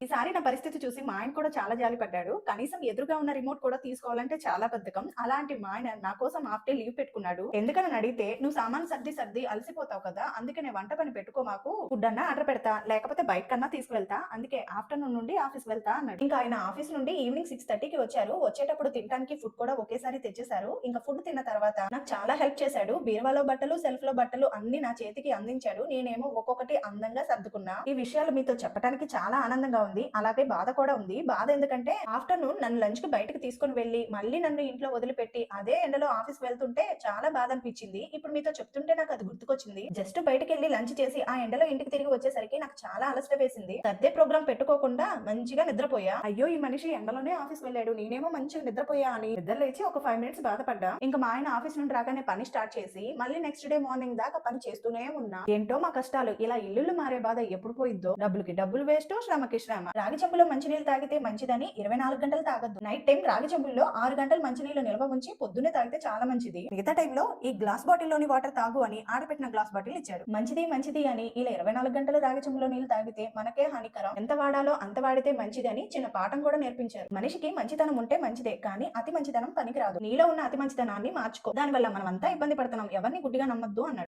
ఈసారి నా పరిస్థితి చూసి మా ఆయన కూడా చాలా జాలి పడ్డాడు. కనీసం ఎదురుగా ఉన్న రిమోట్ కూడా తీసుకోవాలంటే చాలా బద్ధకం. అలాంటి మా ఆయన నా కోసం హాఫ్ డే లీవ్ పెట్టుకున్నాడు. ఎందుకని అడిగితే, "నువ్వు సామాను సర్ది సర్ది అలసిపోతావు కదా! అందుకనే వంట పని పెట్టుకో మాకు. ఫుడ్ అన్నా ఆర్డర్ పెడతా, లేకపోతే బయటకన్నా తీసుకువెళ్తా. అందుకే ఆఫ్టర్‌నూన్ నుండి ఆఫీస్‌కి వెళ్తా" అన్నాడు. ఇంకా ఆయన ఆఫీస్ నుండి ఈవినింగ్ 6:30కి వచ్చారు. వచ్చేటప్పుడు తినటానికి ఫుడ్ కూడా ఒకేసారి తెచ్చేసారు. ఇంకా ఫుడ్ తిన్న తర్వాత నాకు చాలా హెల్ప్ చేశాడు. బీరువాలో బట్టలు, సెల్ఫ్‌లో బట్టలు అన్నీ నా చేతికి అందించాడు. నేనేమో ఒక్కొక్కటి అందంగా సర్దుకున్నా. ఈ విషయాలు మీతో చెప్పడానికి చాలా ఆనందంగా ఉంది. అలాగే బాధ కూడా ఉంది. బాధ ఎందుకంటే ఆఫ్టర్‌నూన్ నన్ను లంచ్‌కి బయటకి తీసుకొని వెళ్లి, మళ్ళీ నన్ను ఇంట్లో వదిలిపెట్టి అదే ఎండలో ఆఫీస్‌కి వెళ్తుంటే చాలా బాధ అనిపించింది. ఇప్పుడు మీతో చెప్తుంటే నాకు అది గుర్తుకొచ్చింది. జస్ట్ బయటికెళ్లి లంచ్ చేసి ఆ ఎండలో ఇంటికి తిరిగి వచ్చేసరికి నాకు చాలా అలసట వేసింది. సర్దే ప్రోగ్రామ్ పెట్టుకోకుండా మంచిగా నిద్రపోయా. అయ్యో! ఈ మనిషి ఎండలోనే ఆఫీస్ వెళ్ళాడు. నేనేమో మంచిగా నిద్రపోయా అని నిద్ర లేచి ఒక 5 మినిట్స్ బాధపడ్డా. ఇంకా మా ఆయన ఆఫీస్ నుండి రాగానే పని స్టార్ట్ చేసి మళ్ళీ నెక్స్ట్ డే మార్నింగ్ దాకా పని చేస్తూనే ఉన్నా. ఏంటో మా కష్టాలు. ఇలా ఇల్లులు మారే బాధ ఎప్పుడు పోయిద్దో. డబ్బులకి డబ్బులు వేస్ట్, శ్రమకి శ్రమ. రాగి చెంబులో మంచినీళ్ళు తాగితే మంచిదని 24 గంటలు తాగొద్దు. నైట్ టైం రాగి చెంబుల్లో 6 గంటలు మంచినీళ్ళు నిల్వ ఉంచి పొద్దున్నే తాగితే చాలా మంచిది. మిగతా టైంలో ఈ గ్లాస్ బాటిల్ లోని వాటర్ తాగు అని ఆడపెట్టిన గ్లాస్ బాటిల్ ఇచ్చాడు. మంచిది మంచిది అని ఇలా 24 గంటలు రాగి చెంబులో నీళ్లు తాగితే మనకే హానికరం. ఎంత వాడాలో అంత వాడితే మంచిది అని చిన్న పాఠం కూడా నేర్పించారు. మనిషికి మంచితనం ఉంటే మంచిదే, కానీ అతి మంచితనం పనికిరాదు. నీలో ఉన్న అతి మంచితనాన్ని మార్చుకో. దానివల్ల మనం అంతా ఇబ్బంది పడుతున్నాం. ఎవరిని గుడ్డిగా నమ్మొద్దు అన్నాడు.